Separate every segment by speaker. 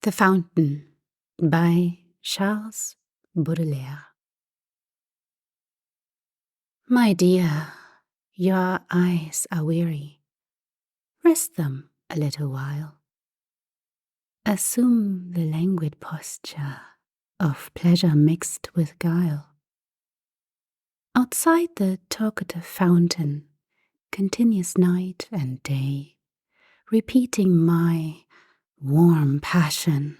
Speaker 1: The Fountain by Charles Baudelaire. My dear, your eyes are weary. Rest them a little while. Assume the languid posture of pleasure mixed with guile. Outside the talkative fountain continues night and day, repeating my warm passion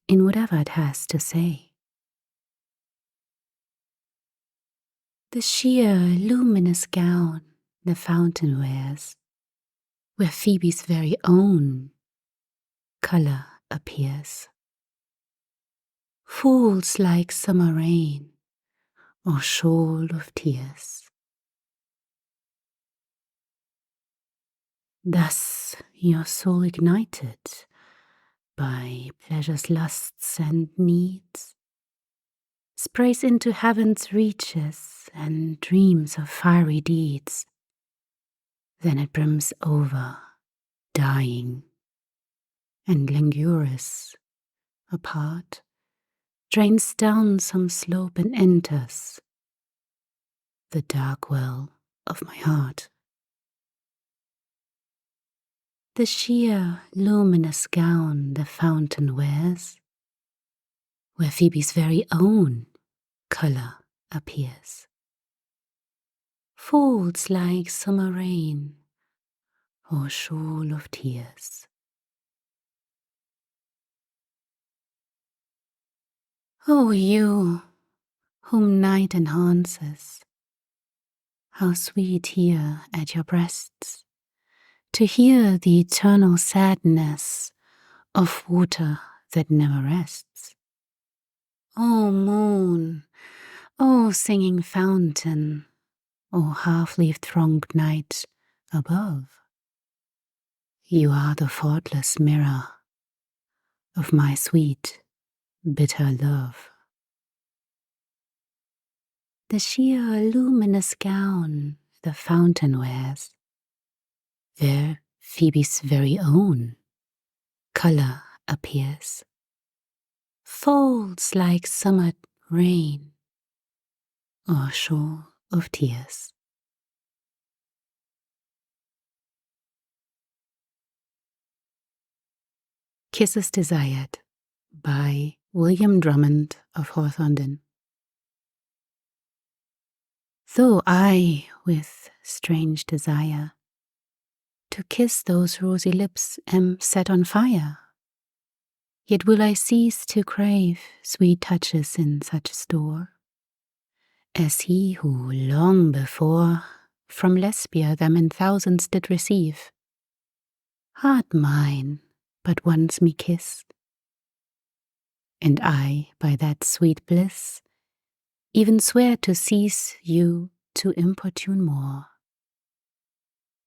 Speaker 1: in whatever it has to say. The sheer luminous gown the fountain wears, where Phoebe's very own color appears, falls like summer rain or shoal of tears. Thus your soul ignited by pleasure's lusts and needs sprays into heaven's reaches and dreams of fiery deeds. Then it brims over, dying and languorous, apart, drains down some slope and enters the dark well of my heart. The sheer luminous gown the fountain wears, where Phoebe's very own color appears, falls like summer rain or shoal of tears. O you, whom night enhances, how sweet here at your breasts to hear the eternal sadness of water that never rests. O moon, O singing fountain, O half-leaf thronged night above, you are the faultless mirror of my sweet, bitter love. The sheer luminous gown the fountain wears, there Phoebe's very own color appears, falls like summer rain or shoal of tears. Kisses Desired by William Drummond of Hawthornden. Though I, with strange desire, to kiss those rosy lips am set on fire, yet will I cease to crave sweet touches in such store, as he who long before from Lesbia them in thousands did receive. Heart mine but once me kissed, and I by that sweet bliss even swear to cease you to importune more.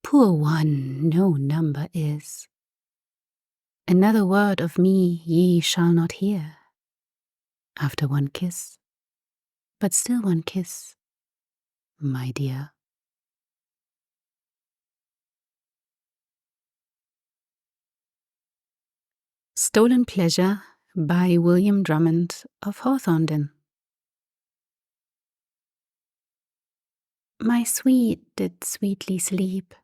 Speaker 1: Poor one, no number is. Another word of me ye shall not hear. After one kiss, but still one kiss, my dear. Stolen Pleasure by William Drummond of Hawthornden. My sweet did sweetly sleep,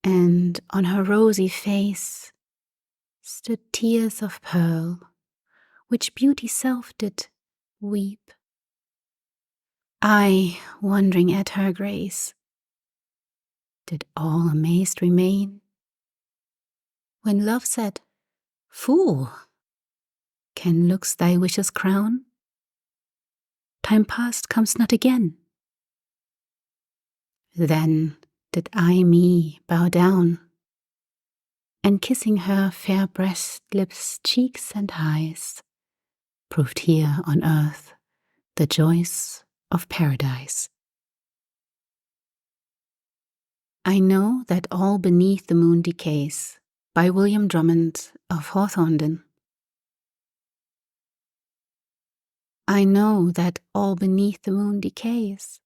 Speaker 1: and on her rosy face stood tears of pearl, which beauty's self did weep. I, wondering at her grace, did all amazed remain, when love said, Fool, can looks thy wishes crown? Time past comes not again. Then did I me bow down, and kissing her fair breast, lips, cheeks, and eyes, proved here on earth the joys of paradise. I know that all beneath the moon decays, by William Drummond of Hawthornden. I know that all beneath the moon decays,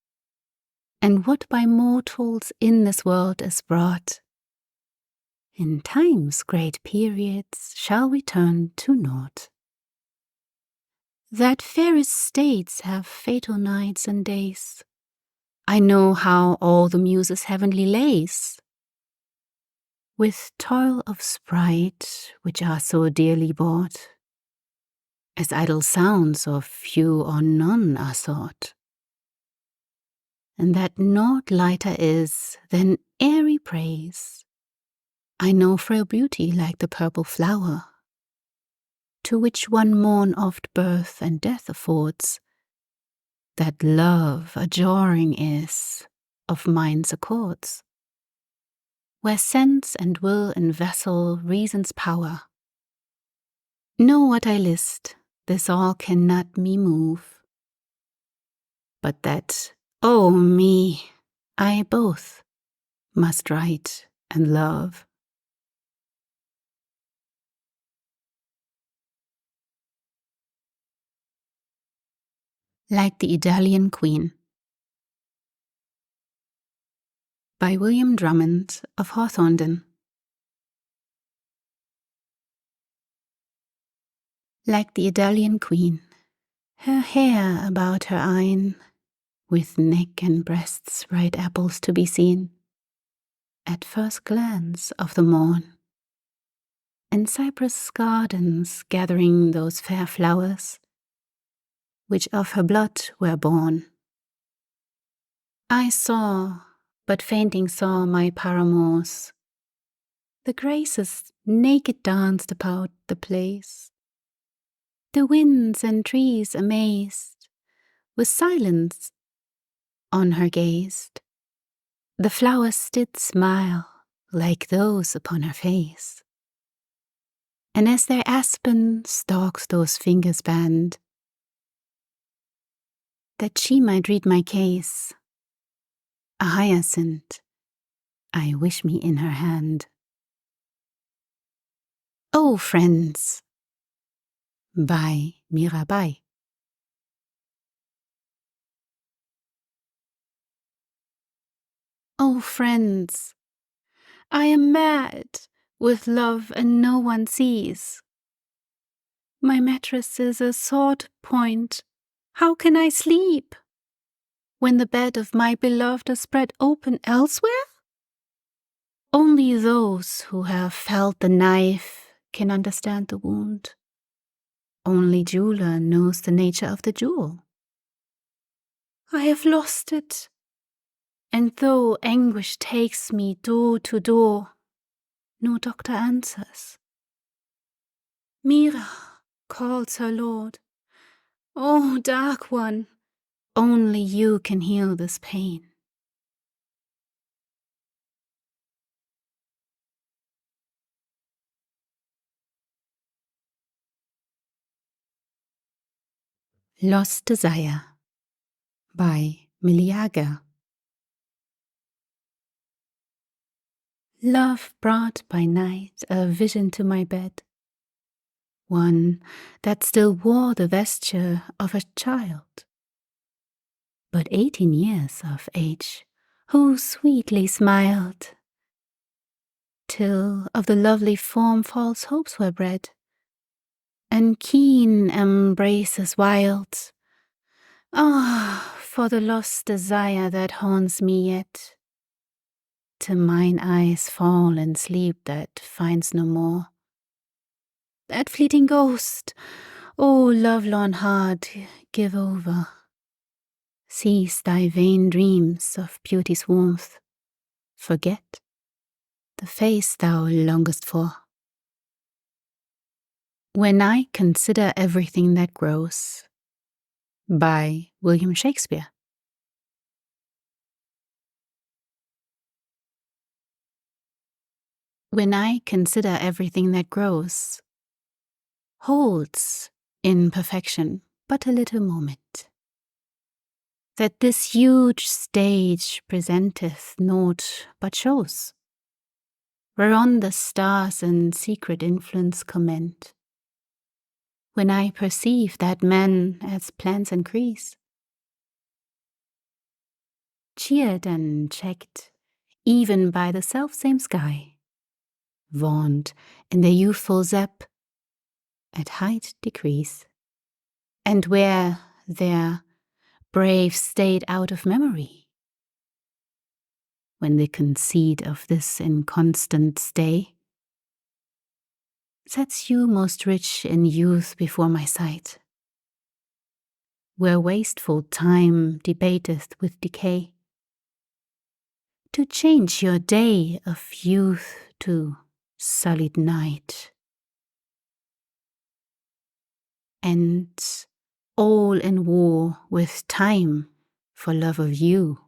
Speaker 1: and what by mortals in this world is brought, in time's great periods shall return to naught. That fairest states have fatal nights and days. I know how all the muses heavenly lays, with toil of sprite which are so dearly bought, as idle sounds of few or none are sought. And that naught lighter is than airy praise. I know frail beauty like the purple flower, to which one morn oft birth and death affords, that love a jarring is of mind's accords, where sense and will invessel reason's power. Know what I list, this all cannot me move, but that, oh me, I both must write and love. Like the Idalian Queen, by William Drummond of Hawthornden. Like the Idalian Queen, her hair about her eyne, with neck and breasts bright apples to be seen, at first glance of the morn, and cypress gardens gathering those fair flowers, which of her blood were born. I saw, but fainting saw my paramours, the graces naked danced about the place. The winds and trees amazed, with silence on her gazed. The flowers did smile like those upon her face. And as their aspen stalks those fingers band, that she might read my case, a hyacinth I wish me in her hand. Oh, friends, by Mirabai. Oh, friends, I am mad with love and no one sees. My mattress is a sword point. How can I sleep when the bed of my beloved is spread open elsewhere? Only those who have felt the knife can understand the wound. Only jeweler knows the nature of the jewel. I have lost it, and though anguish takes me door to door, no doctor answers. Mira calls her lord. Oh, dark one, only you can heal this pain. Lost Desire, by Meleager. Love brought by night a vision to my bed, one that still wore the vesture of a child, but 18 years of age, who sweetly smiled, till of the lovely form false hopes were bred, and keen embraces wild. Ah, for the lost desire that haunts me yet, to mine eyes fall in sleep that finds no more. That fleeting ghost, O lovelorn heart, give over. Cease thy vain dreams of beauty's warmth. Forget the face thou longest for. When I consider everything that grows, by William Shakespeare. When I consider everything that grows, holds in perfection but a little moment, that this huge stage presenteth naught but shows, whereon the stars in secret influence comment. When I perceive that men as plants increase, cheered and checked even by the selfsame sky, vaunt in their youthful zep, at height decrease, and where their brave stayed out of memory, when the conceit of this inconstant stay sets you most rich in youth before my sight, where wasteful time debateth with decay, to change your day of youth to sullied night, and all in war with time for love of you.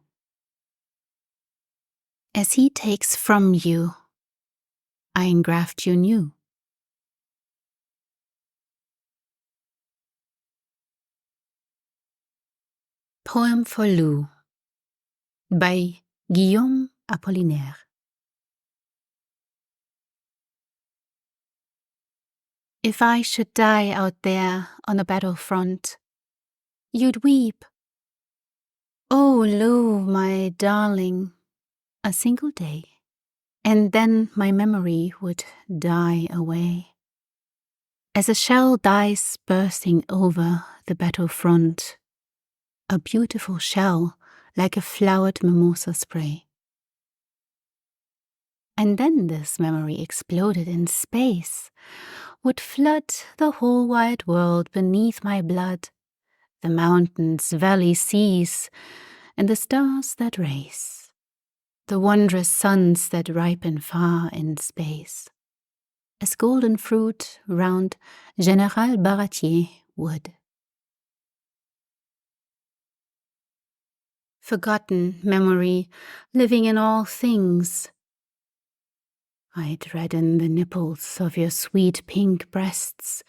Speaker 1: As he takes from you, I engraft you new. Poem for Lou by Guillaume Apollinaire. If I should die out there on a battlefront, you'd weep. Oh, Lou, my darling, a single day, and then my memory would die away. As a shell dies bursting over the battlefront, a beautiful shell like a flowered mimosa spray. And then this memory exploded in space, would flood the whole wide world beneath my blood, the mountains, valleys, seas, and the stars that race, the wondrous suns that ripen far in space, as golden fruit round General Baratier wood. Forgotten memory, living in all things, I'd redden the nipples of your sweet pink breasts.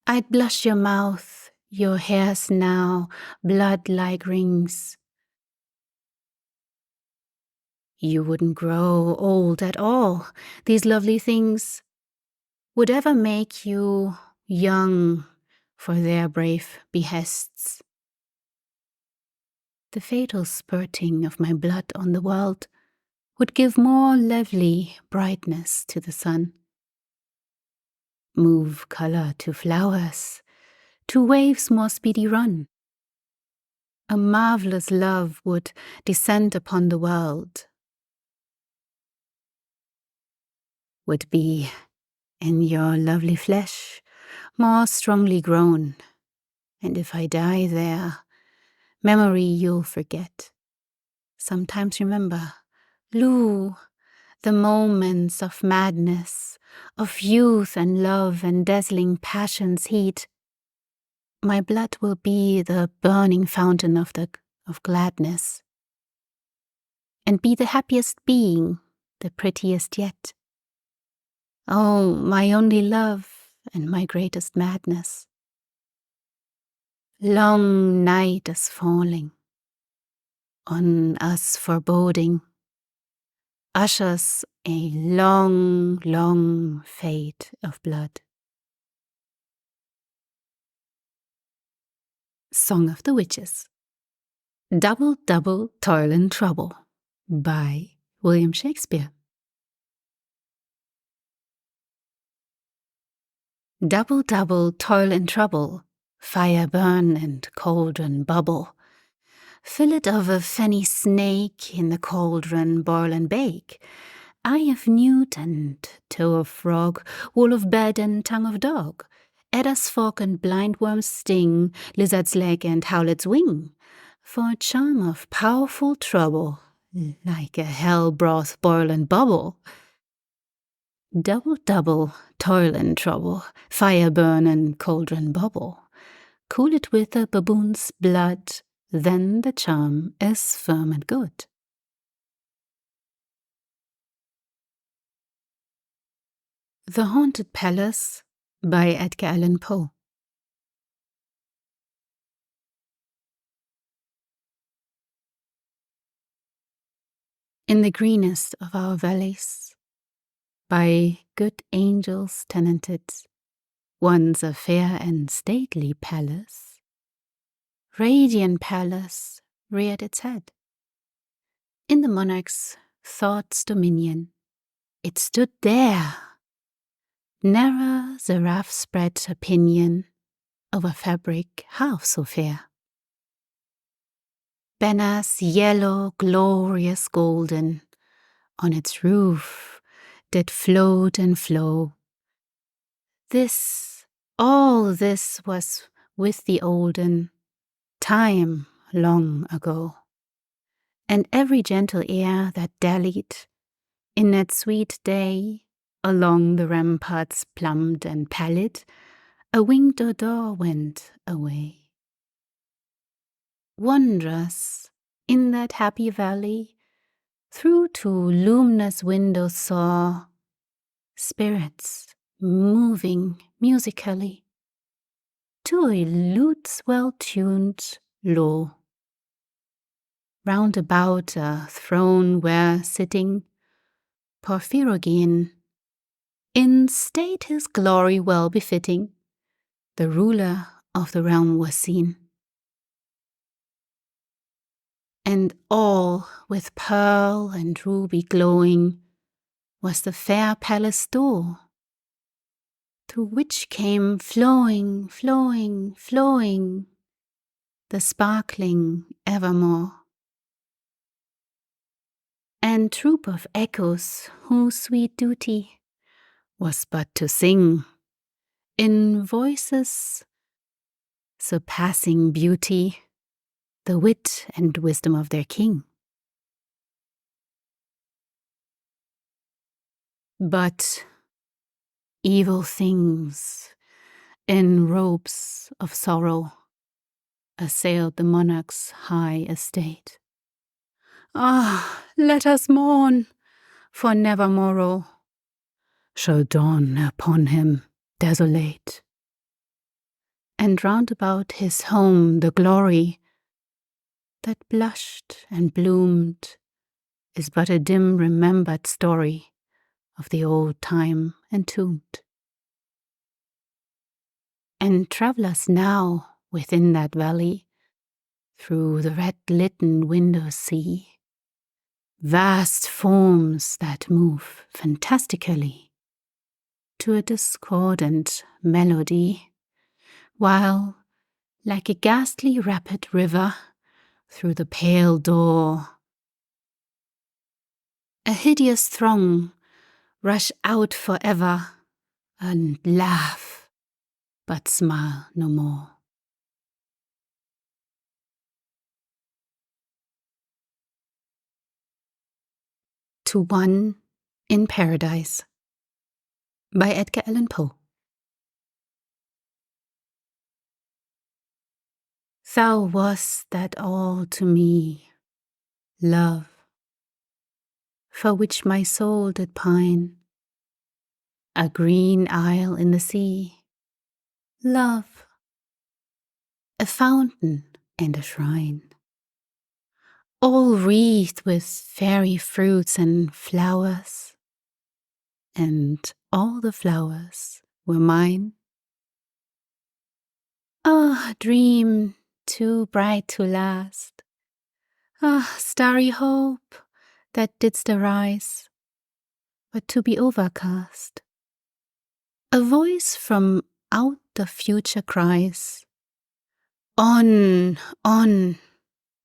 Speaker 1: I'd blush your mouth, your hairs now, blood like rings. You wouldn't grow old at all. These lovely things would ever make you young for their brave behests. The fatal spurting of my blood on the world would give more lovely brightness to the sun. Move color to flowers, to waves more speedy run. A marvelous love would descend upon the world, would be in your lovely flesh, more strongly grown, and if I die there, memory you'll forget. Sometimes remember, Lou, the moments of madness, of youth and love and dazzling passion's heat. My blood will be the burning fountain of gladness, and be the happiest being, the prettiest yet. Oh, my only love and my greatest madness. Long night is falling, on us foreboding, ushers a long, long fade of blood. Song of the Witches. Double, Double, Toil and Trouble by William Shakespeare. Double, double, toil and trouble, fire burn and cauldron bubble. Fillet of a fenny snake, in the cauldron boil and bake. Eye of newt and toe of frog, wool of bed and tongue of dog. Adder's fork and blindworm's sting, lizard's leg and howlet's wing. For a charm of powerful trouble, like a hell broth boil and bubble. Double, double, toil and trouble, fire burn and cauldron bubble. Cool it with a baboon's blood, then the charm is firm and good. The Haunted Palace by Edgar Allan Poe. In the greenest of our valleys, by good angels tenanted, once a fair and stately palace, radiant palace, reared its head. In the monarch's thought's dominion, it stood there, ne'er the rough spread a pinion over fabric half so fair. Banners yellow, glorious golden, on its roof did float and flow. This, all this was with the olden time long ago. And every gentle air that dallied in that sweet day along the ramparts plumbed and pallid, a winged odor went away. Wondrous, in that happy valley, through two luminous windows saw spirits moving musically to a lute's well-tuned low. Round about a throne where sitting Porphyrogen, in state his glory well befitting, the ruler of the realm was seen. And all with pearl and ruby glowing was the fair palace door, through which came flowing, flowing, flowing, the sparkling evermore. And troop of echoes whose sweet duty was but to sing in voices surpassing beauty the wit and wisdom of their king. But evil things in robes of sorrow assailed the monarch's high estate. Ah, let us mourn, for never morrow shall dawn upon him desolate. And round about his home the glory that blushed and bloomed is but a dim remembered story of the old time entombed. And travellers now within that valley through the red-litten windows see vast forms that move fantastically to a discordant melody, while, like a ghastly rapid river through the pale door, a hideous throng rush out forever and laugh, but smile no more. To One in Paradise by Edgar Allan Poe. Thou wast that all to me, love, for which my soul did pine, a green isle in the sea, love, a fountain and a shrine, all wreathed with fairy fruits and flowers, and all the flowers were mine. Ah, dream too bright to last, ah, starry hope that didst arise, but to be overcast. A voice from out the future cries, on,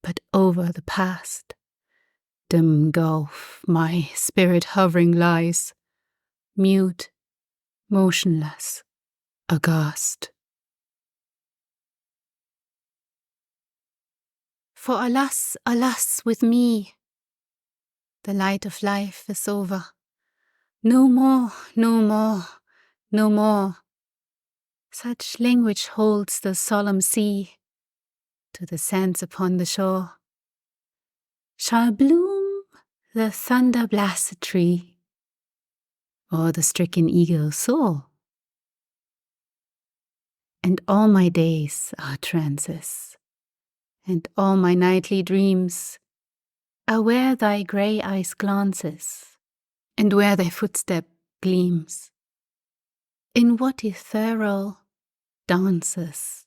Speaker 1: but over the past. Dim gulf my spirit hovering lies, mute, motionless, aghast. For alas, alas, with me, the light of life is over. No more, no more, no more. Such language holds the solemn sea to the sands upon the shore. Shall bloom the thunder-blasted tree, or the stricken eagle soar? And all my days are trances, and all my nightly dreams are where thy grey eyes glances, and where thy footstep gleams, in what ethereal dances,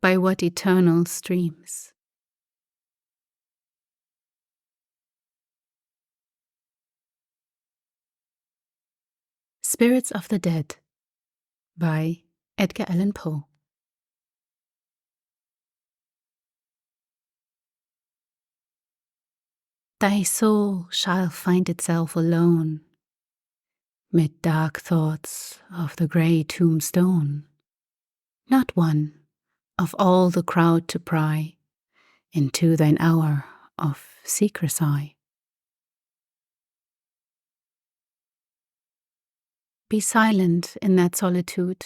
Speaker 1: by what eternal streams. Spirits of the Dead by Edgar Allan Poe. Thy soul shall find itself alone mid dark thoughts of the grey tombstone, not one of all the crowd to pry into thine hour of secrecy. Be silent in that solitude,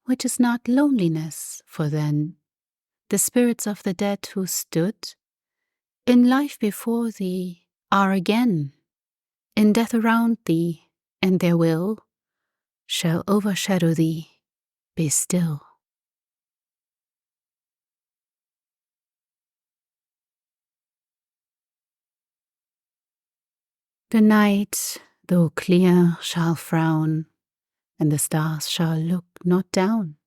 Speaker 1: which is not loneliness, for then the spirits of the dead who stood in life before thee are again in death around thee, and their will shall overshadow thee. Be still. The night, though clear, shall frown, and the stars shall look not down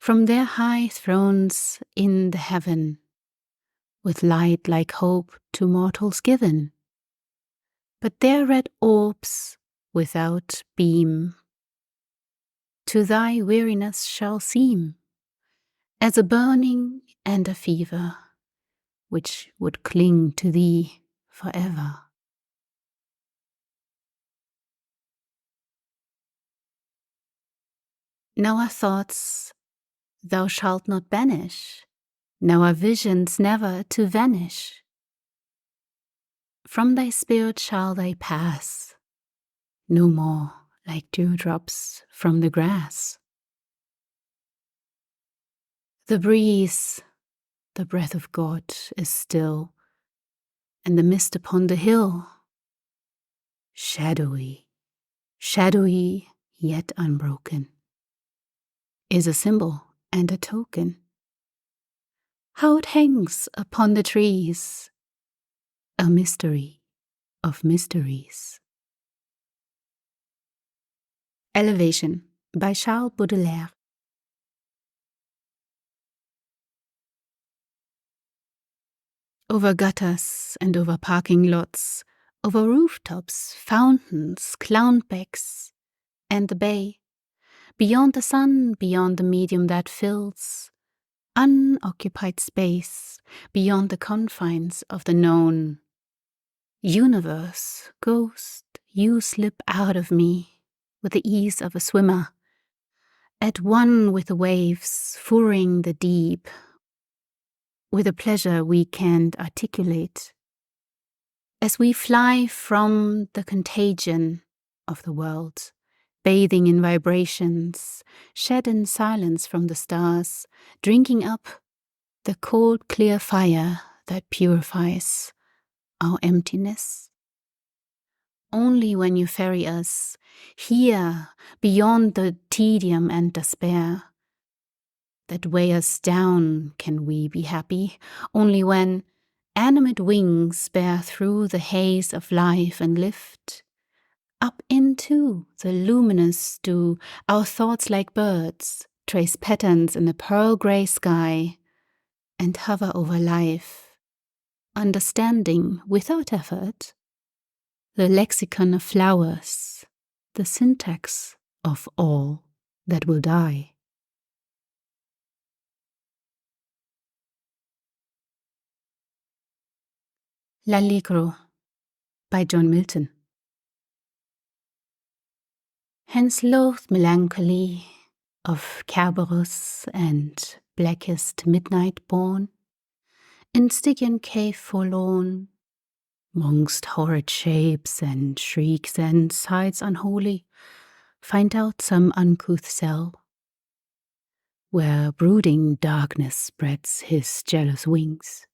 Speaker 1: from their high thrones in the heaven, with light like hope to mortals given. But their red orbs without beam to thy weariness shall seem as a burning and a fever, which would cling to thee forever. Now our thoughts thou shalt not banish, now our visions never to vanish. From thy spirit shall they pass, no more like dewdrops from the grass. The breeze, the breath of God, is still, and the mist upon the hill, shadowy, shadowy yet unbroken, is a symbol and a token. How it hangs upon the trees, a mystery of mysteries. Elevation by Charles Baudelaire. Over gutters and over parking lots, over rooftops, fountains, clownbacks, and the bay, beyond the sun, beyond the medium that fills unoccupied space, beyond the confines of the known universe, ghost, you slip out of me with the ease of a swimmer, at one with the waves, furrowing the deep, with a pleasure we can't articulate, as we fly from the contagion of the world, bathing in vibrations, shed in silence from the stars, drinking up the cold, clear fire that purifies our emptiness. Only when you ferry us here beyond the tedium and despair that weigh us down can we be happy. Only when animate wings bear through the haze of life and lift up into the luminous do our thoughts like birds trace patterns in the pearl grey sky and hover over life, understanding without effort the lexicon of flowers, the syntax of all that will die. L'Allegro by John Milton. Hence loathed melancholy of Cerberus and blackest midnight born, in Stygian cave forlorn, mongst horrid shapes and shrieks and sights unholy, find out some uncouth cell, where brooding darkness spreads his jealous wings,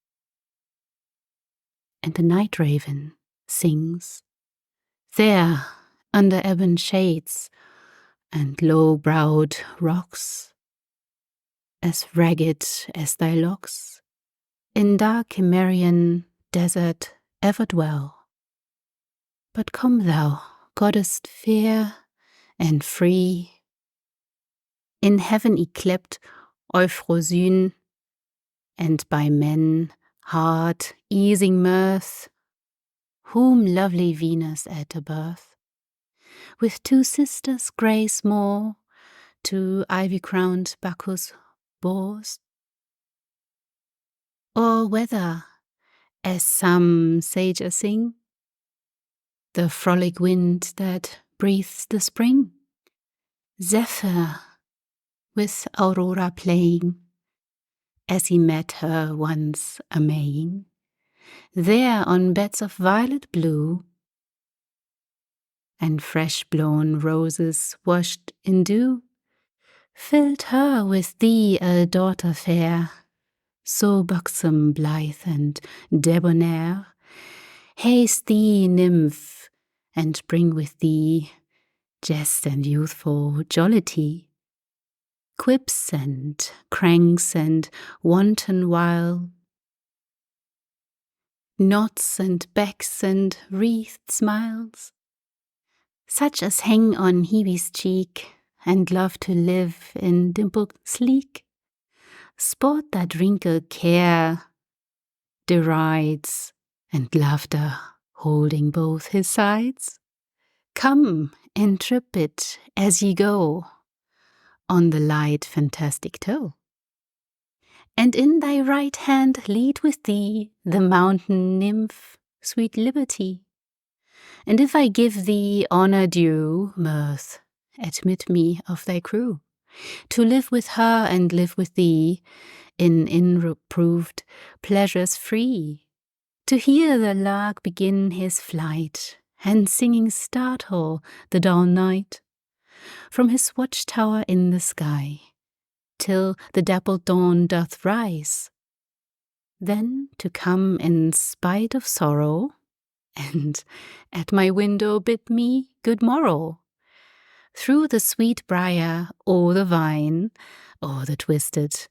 Speaker 1: and the night raven sings there under ebon shades and low-browed rocks, as ragged as thy locks, in dark Cimmerian desert ever dwell. But come thou, goddess fair and free, in heaven yclept Euphrosyne, and by men heart easing mirth, whom lovely Venus at her birth with two sisters grace more, to ivy-crowned Bacchus bores? Or whether, as some sages sing, the frolic wind that breathes the spring, Zephyr with Aurora playing, as he met her once a-Maying, there on beds of violet blue, and fresh-blown roses washed in dew, filled her with thee a daughter fair, so buxom, blithe, and debonair. Haste thee, nymph, and bring with thee jest and youthful jollity, quips and cranks and wanton wile, knots and becks and wreathed smiles, such as hang on Hebe's cheek, and love to live in dimple sleek, sport that wrinkled care derides, and laughter holding both his sides. Come, intrepid, as ye go, on the light fantastic toe, and in thy right hand lead with thee the mountain nymph, sweet Liberty. And if I give thee honour due, Mirth, admit me of thy crew, to live with her and live with thee, in unreproved pleasures free, to hear the lark begin his flight, and singing startle the dull night, from his watchtower in the sky, till the dappled dawn doth rise, then to come in spite of sorrow, and at my window bid me good morrow, through the sweet briar, o'er the vine, o'er the twisted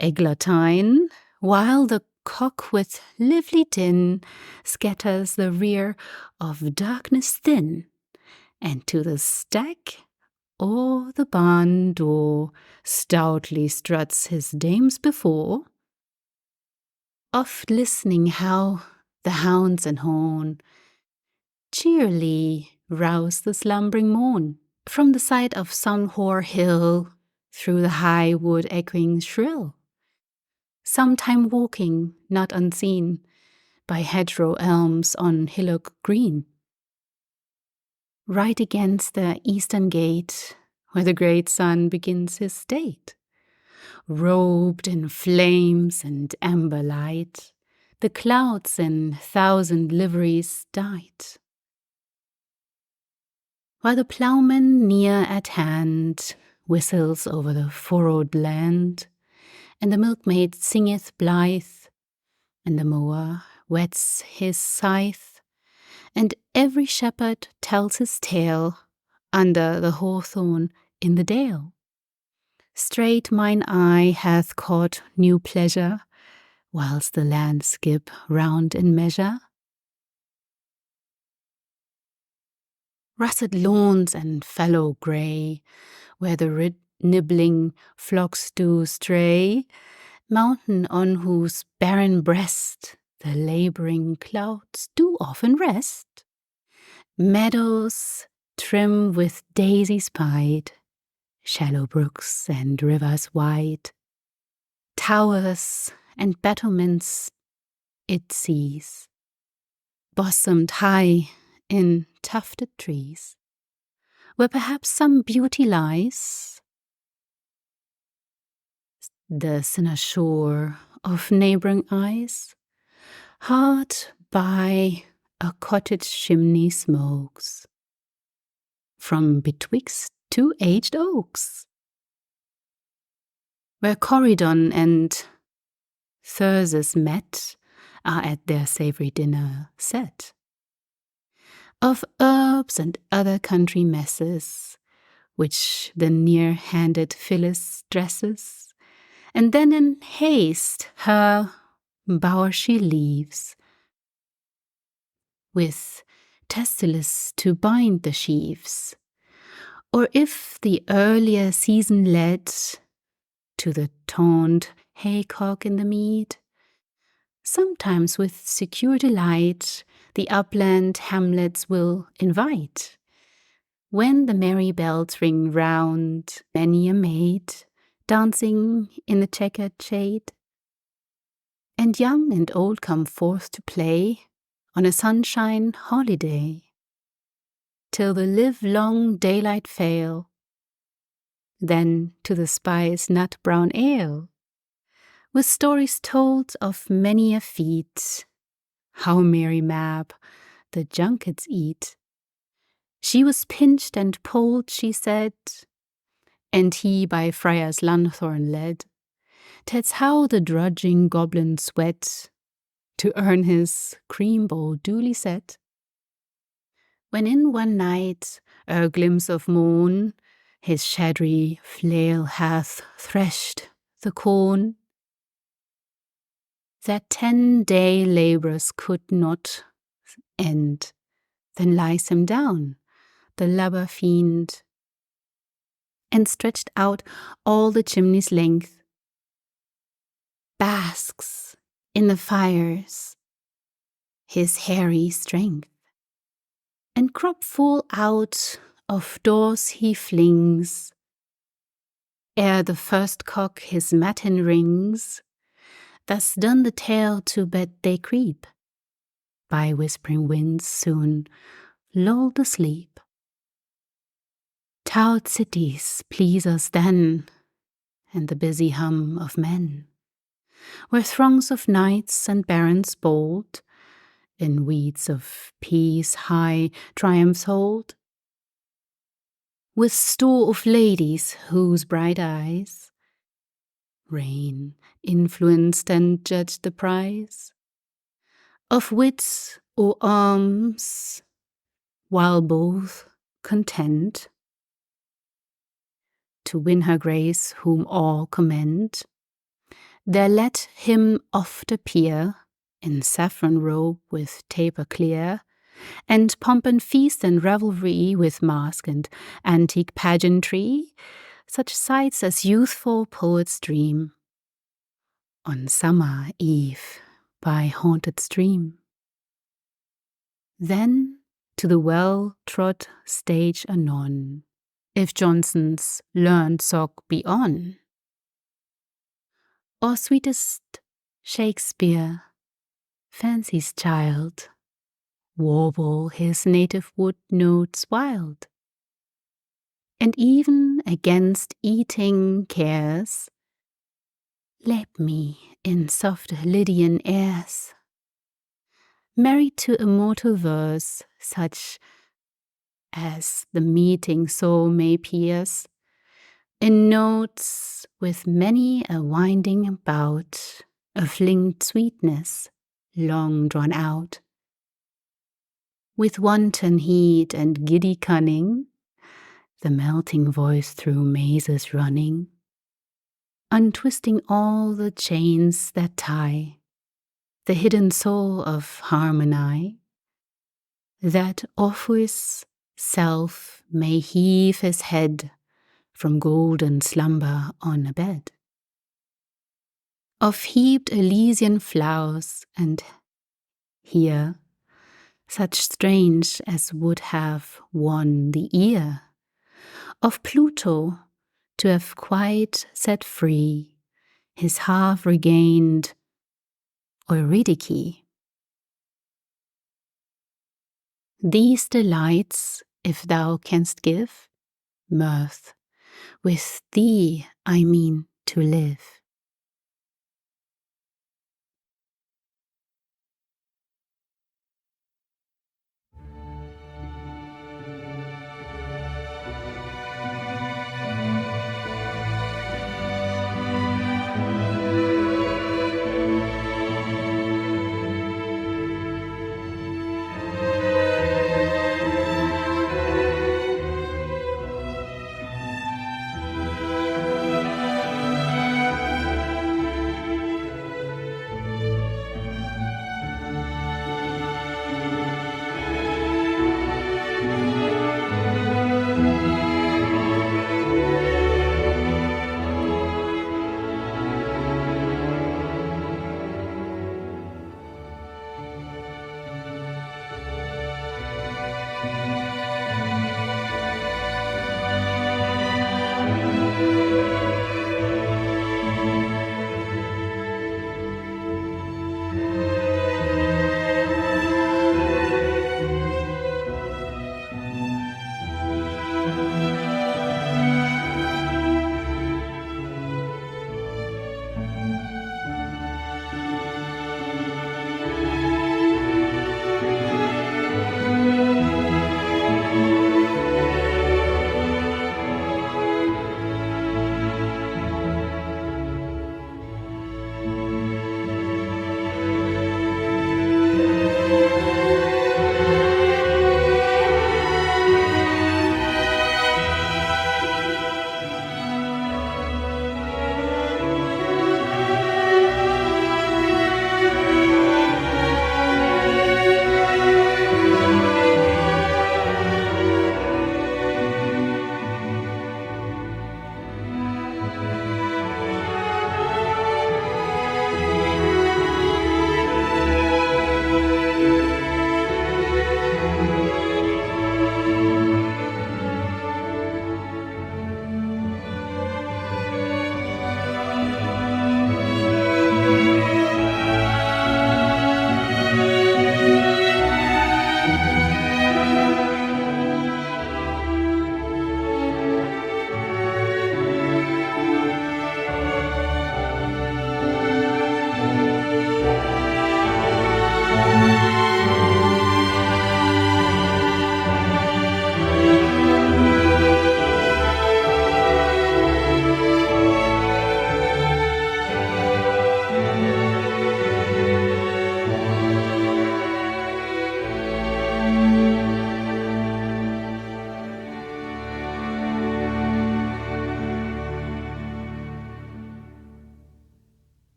Speaker 1: eglantine, while the cock with lively din scatters the rear of darkness thin, and to the stack o'er the barn door stoutly struts his dames before, oft listening how the hounds and horn cheerily rouse the slumbering morn, from the side of some hoar hill, through the high wood echoing shrill, sometime walking not unseen by hedgerow elms on hillock green, right against the eastern gate, where the great sun begins his state, robed in flames and amber light, the clouds in thousand liveries dight, while the ploughman near at hand whistles over the furrowed land, and the milkmaid singeth blithe, and the mower whets his scythe, and every shepherd tells his tale under the hawthorn in the dale. Straight mine eye hath caught new pleasure, whilst the land skip round in measure. Russet lawns and fallow grey, where the nibbling flocks do stray, mountain on whose barren breast the labouring clouds do often rest, meadows trim with daisies pied, shallow brooks and rivers wide, towers and battlements it sees, bossomed high in tufted trees, where perhaps some beauty lies, the cynosure of neighbouring eyes, hard by a cottage chimney smokes, from betwixt two aged oaks, where Corydon and Thyrsis met are at their savoury dinner set, of herbs and other country messes, which the near-handed Phyllis dresses, and then in haste her bower she leaves, with Testilis to bind the sheaves, or if the earlier season led to the taunt haycock in the mead, sometimes with secure delight the upland hamlets will invite, When the merry bells ring round many a maid, dancing in the checkered shade, and young and old come forth to play on a sunshine holiday, till the livelong daylight fail, then to the spice nut brown ale, with stories told of many a feat, how Mary Mab the junkets eat. She was pinched and pulled, she said, and he by Friar's lanthorn led. 'Tis how the drudging goblin sweat to earn his cream bowl duly set. When in one night, ere glimpse of morn, his shadry flail hath threshed the corn, that 10-day labours could not end, then lies him down, the lubber fiend, and stretched out all the chimney's length, basks in the fires his hairy strength, and crop full out of doors he flings, ere the first cock his matin rings. Thus done the tale to bed they creep, by whispering winds soon lulled asleep. Towed cities please us then, and the busy hum of men, where throngs of knights and barons bold in weeds of peace high triumphs hold, with store of ladies whose bright eyes reign influenced and judge the prize of wits or arms, while both content to win her grace whom all commend. There let him oft appear in saffron robe with taper clear, and pomp and feast and revelry with mask and antique pageantry, such sights as youthful poets dream on summer eve by haunted stream. Then to the well-trod stage anon, if Johnson's learned sock be on, or sweetest Shakespeare, fancy's child, warble his native wood notes wild, and even against eating cares, lap me in soft Lydian airs, married to immortal verse, such as the meeting soul may pierce, in notes with many a winding bout of linked sweetness long drawn out. With wanton heat and giddy cunning, the melting voice through mazes running, untwisting all the chains that tie the hidden soul of harmony, that Orpheus' self may heave his head from golden slumber on a bed of heaped Elysian flowers, and here such strange as would have won the ear of Pluto to have quite set free his half-regained Eurydice. These delights, if thou canst give mirth, with thee I mean to live.